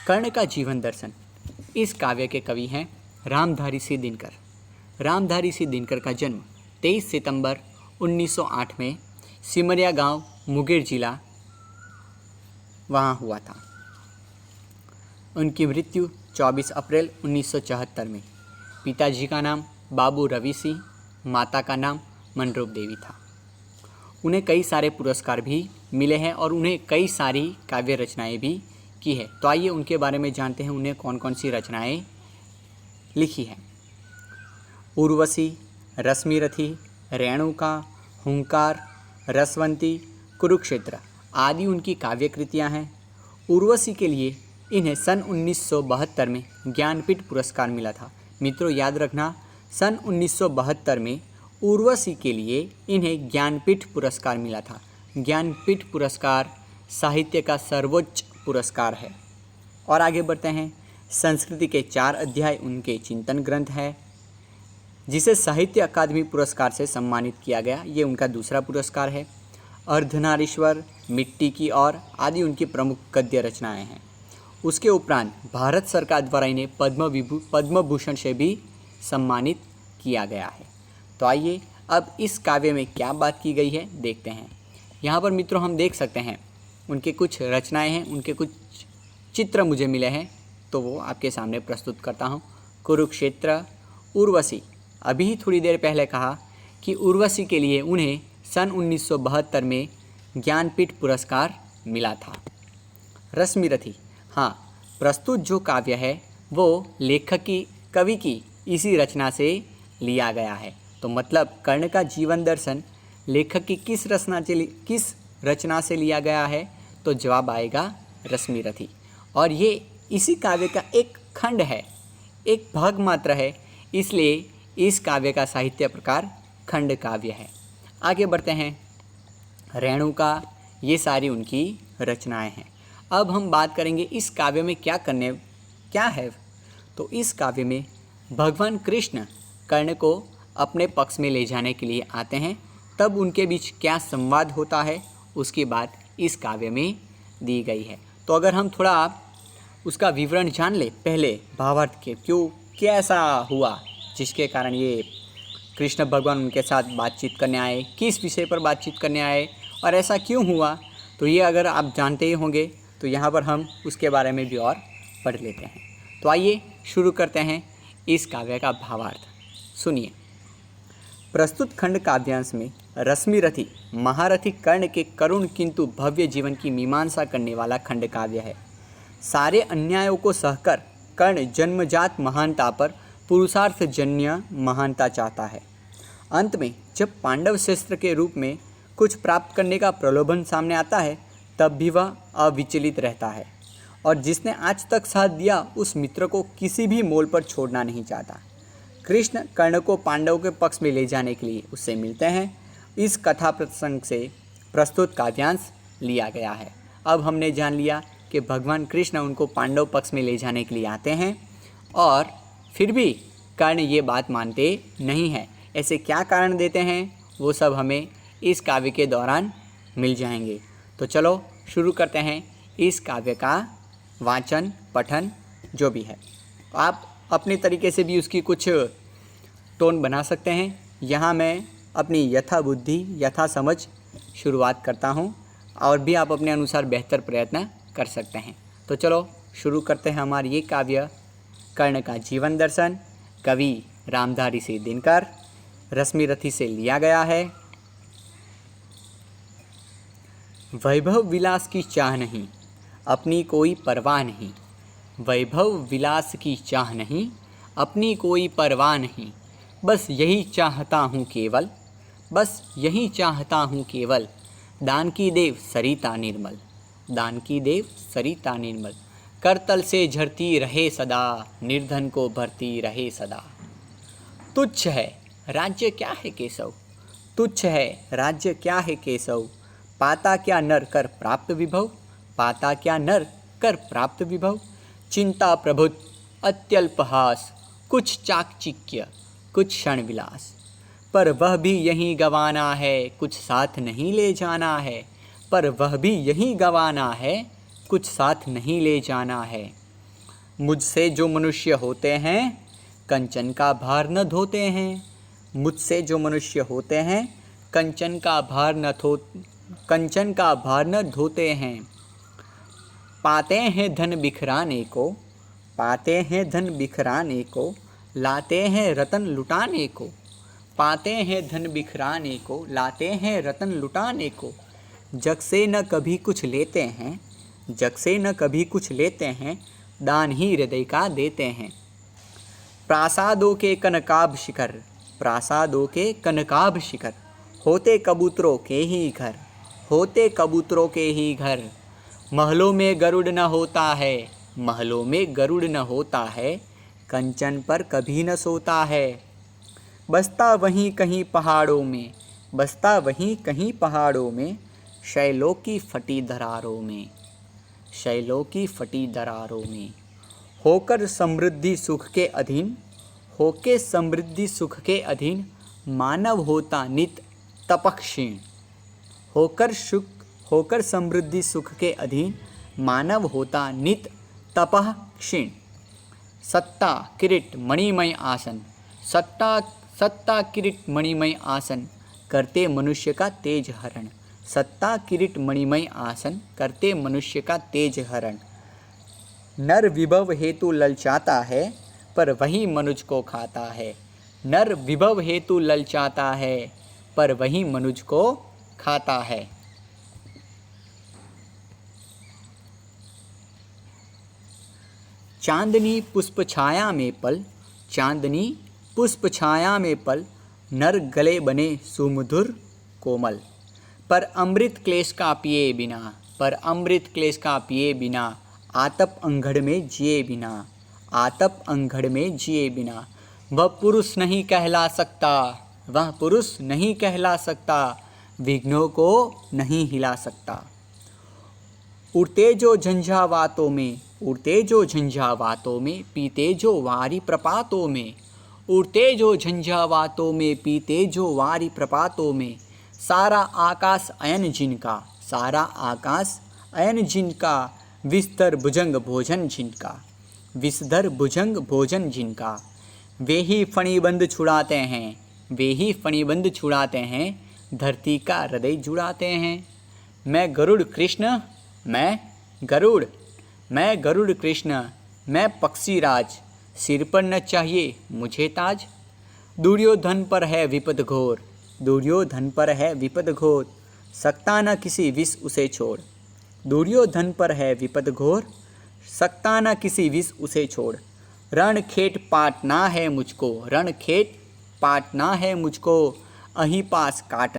कर्ण का जीवन दर्शन। इस काव्य के कवि हैं रामधारी सिंह दिनकर। रामधारी सिंह दिनकर का जन्म 23 सितंबर 1908 में सिमरिया गांव, मुंगेर जिला वहाँ हुआ था। उनकी मृत्यु 24 अप्रैल 1974 में। पिताजी का नाम बाबू रवि सिंह, माता का नाम मनरूप देवी था। उन्हें कई सारे पुरस्कार भी मिले हैं और उन्हें कई सारी काव्य रचनाएं भी की है। तो आइए उनके बारे में जानते हैं, उन्हें कौन कौन सी रचनाएं लिखी हैं। उर्वशी, रश्मिरथी, रेणुका, हुंकार, रसवंती, कुरुक्षेत्र आदि उनकी काव्य कृतियाँ हैं। उर्वशी के लिए इन्हें सन 1972 में ज्ञानपीठ पुरस्कार मिला था। मित्रों याद रखना, सन 1972 में उर्वशी के लिए इन्हें ज्ञानपीठ पुरस्कार मिला था। ज्ञानपीठ पुरस्कार साहित्य का सर्वोच्च पुरस्कार है। और आगे बढ़ते हैं। संस्कृति के 4 अध्याय उनके चिंतन ग्रंथ है, जिसे साहित्य अकादमी पुरस्कार से सम्मानित किया गया। ये उनका दूसरा पुरस्कार है। अर्धनारीश्वर, मिट्टी की ओर आदि उनकी प्रमुख गद्य रचनाएं हैं। उसके उपरांत भारत सरकार द्वारा इन्हें पद्म भूषण से भी सम्मानित किया गया है। तो आइए अब इस काव्य में क्या बात की गई है देखते हैं। यहाँ पर मित्रों हम देख सकते हैं उनके कुछ रचनाएं हैं, उनके कुछ चित्र मुझे मिले हैं, तो वो आपके सामने प्रस्तुत करता हूँ। कुरुक्षेत्र, उर्वशी। अभी ही थोड़ी देर पहले कहा कि उर्वशी के लिए उन्हें सन 1972 में ज्ञानपीठ पुरस्कार मिला था। रश्मिरथी, हाँ, प्रस्तुत जो काव्य है वो लेखक की, कवि की इसी रचना से लिया गया है। तो मतलब कर्ण का जीवन दर्शन लेखक की किस रचना से लिया गया है, तो जवाब आएगा रश्मिरथी। और ये इसी काव्य का एक खंड है, एक भाग मात्र है, इसलिए इस काव्य का साहित्य प्रकार खंड काव्य है। आगे बढ़ते हैं। रेणुका, ये सारी उनकी रचनाएं हैं। अब हम बात करेंगे इस काव्य में क्या है। तो इस काव्य में भगवान कृष्ण कर्ण को अपने पक्ष में ले जाने के लिए आते हैं, तब उनके बीच क्या संवाद होता है उसकी बात इस काव्य में दी गई है। तो अगर हम थोड़ा उसका विवरण जान ले, पहले भावार्थ के क्या ऐसा हुआ जिसके कारण ये कृष्ण भगवान उनके साथ बातचीत करने आए, किस विषय पर बातचीत करने आए और ऐसा क्यों हुआ, तो ये अगर आप जानते ही होंगे तो यहाँ पर हम उसके बारे में भी और पढ़ लेते हैं। तो आइए शुरू करते हैं इस काव्य का भावार्थ। सुनिए। प्रस्तुत खंड काव्यांश में रश्मिरथी महारथी कर्ण के करुण किंतु भव्य जीवन की मीमांसा करने वाला खंड काव्य है। सारे अन्यायों को सहकर कर्ण जन्मजात महानता पर पुरुषार्थजन्य महानता चाहता है। अंत में जब पांडव शस्त्र के रूप में कुछ प्राप्त करने का प्रलोभन सामने आता है, तब भी वह अविचलित रहता है और जिसने आज तक साथ दिया उस मित्र को किसी भी मोल पर छोड़ना नहीं चाहता। कृष्ण कर्ण को पांडवों के पक्ष में ले जाने के लिए उससे मिलते हैं। इस कथा प्रसंग से प्रस्तुत काव्यांश लिया गया है। अब हमने जान लिया कि भगवान कृष्ण उनको पांडव पक्ष में ले जाने के लिए आते हैं और फिर भी कर्ण ये बात मानते नहीं हैं। ऐसे क्या कारण देते हैं वो सब हमें इस काव्य के दौरान मिल जाएंगे। तो चलो शुरू करते हैं इस काव्य का वाचन पठन जो भी है। आप अपने तरीके से भी उसकी कुछ टोन बना सकते हैं। यहाँ मैं अपनी यथा बुद्धि यथा समझ शुरुआत करता हूँ और भी आप अपने अनुसार बेहतर प्रयत्न कर सकते हैं। तो चलो शुरू करते हैं हमारी ये काव्य कर्ण का जीवन दर्शन। कवि रामधारी सिंह दिनकर, रश्मिरथी से लिया गया है। वैभव विलास की चाह नहीं, अपनी कोई परवाह नहीं। वैभव विलास की चाह नहीं, अपनी कोई परवाह नहीं। बस यही चाहता हूँ केवल, बस यही चाहता हूँ केवल। दान की देव सरिता निर्मल, दान की देव सरिता निर्मल। करतल से झरती रहे सदा, निर्धन को भरती रहे सदा। तुच्छ है राज्य क्या है केशव, तुच्छ है राज्य क्या है केशव। पाता क्या नर कर प्राप्त विभव, पाता क्या नर कर प्राप्त विभव। चिंता प्रभुत अत्यल्पहास, कुछ चाकचिक्य कुछ क्षण विलास। पर वह भी यहीं गंवाना है, कुछ साथ नहीं ले जाना है। पर वह भी यहीं गंवाना है, कुछ साथ नहीं ले जाना है। मुझसे जो मनुष्य होते हैं कंचन का भार न धोते हैं। मुझसे जो मनुष्य होते हैं कंचन का भार न धोते हैं। पाते हैं धन बिखराने को, पाते हैं धन बिखराने को, लाते हैं रतन लुटाने को। पाते हैं धन बिखराने को, लाते हैं रतन लुटाने को। जग से न कभी कुछ लेते हैं, जग से न कभी कुछ लेते हैं, दान ही हृदय का देते हैं। प्रासादों के कनकाभ शिखर, प्रासादों के कनकाभ शिखर, होते कबूतरों के ही घर, होते कबूतरों के ही घर। महलों में गरुड़ न होता है, महलों में गरुड़ न होता है, कंचन पर कभी न सोता है। बसता वहीं कहीं पहाड़ों में, बसता वहीं कहीं पहाड़ों में, शैलों की फटी दरारों में, शैलों की फटी दरारों में। होकर समृद्धि सुख के अधीन, होके समृद्धि सुख के अधीन, मानव होता नित तपक्षीण। होकर समृद्धि सुख के अधीन, मानव होता नित तपः क्षीण। सत्ता किरीट मणिमय आसन, सत्ता किरीट मणिमय आसन, करते मनुष्य का तेज हरण। सत्ता किरीट मणिमय आसन, करते मनुष्य का तेज हरण। नर विभव हेतु ललचाता है, पर वही मनुज को खाता है। नर विभव हेतु ललचाता है, पर वही मनुज को खाता है। चांदनी पुष्प छाया में पल, चांदनी पुष्प छाया में पल, नर गले बने सुमधुर कोमल। पर अमृत क्लेश का पिए बिना, पर अमृत क्लेश का पिए बिना, आतप अंगड़ में जिए बिना, आतप अंगड़ में जिए बिना। वह पुरुष नहीं कहला सकता, वह पुरुष नहीं कहला सकता, विघ्नों को नहीं हिला सकता। उड़ते जो झंझावातों में, उड़ते जो झंझावातों में, पीते जो वारी प्रपातों में। उड़ते जो झंझावातों में, पीते जो वारी प्रपातों में। सारा आकाश अयन जिनका, सारा आकाश अयन जिनका, विस्तर भुजंग भोजन जिनका, विषधर भुजंग भोजन जिनका। वे ही फणिबंध छुड़ाते हैं, वे ही फणिबंध छुड़ाते हैं, धरती का हृदय जुड़ाते हैं। मैं गरुड़ कृष्ण, मैं गरुड़ कृष्ण, मैं पक्षीराज, सिर पर न चाहिए मुझे ताज। दुर्योधन पर है विपद घोर, दुर्योधन पर है विपद घोर, सकता न किसी विष उसे छोड़। दुर्योधन पर है विपद घोर, सकता न किसी विष उसे छोड़। रण खेट पाटना है मुझको, रण खेट पाटना है मुझको, अहीं पास काट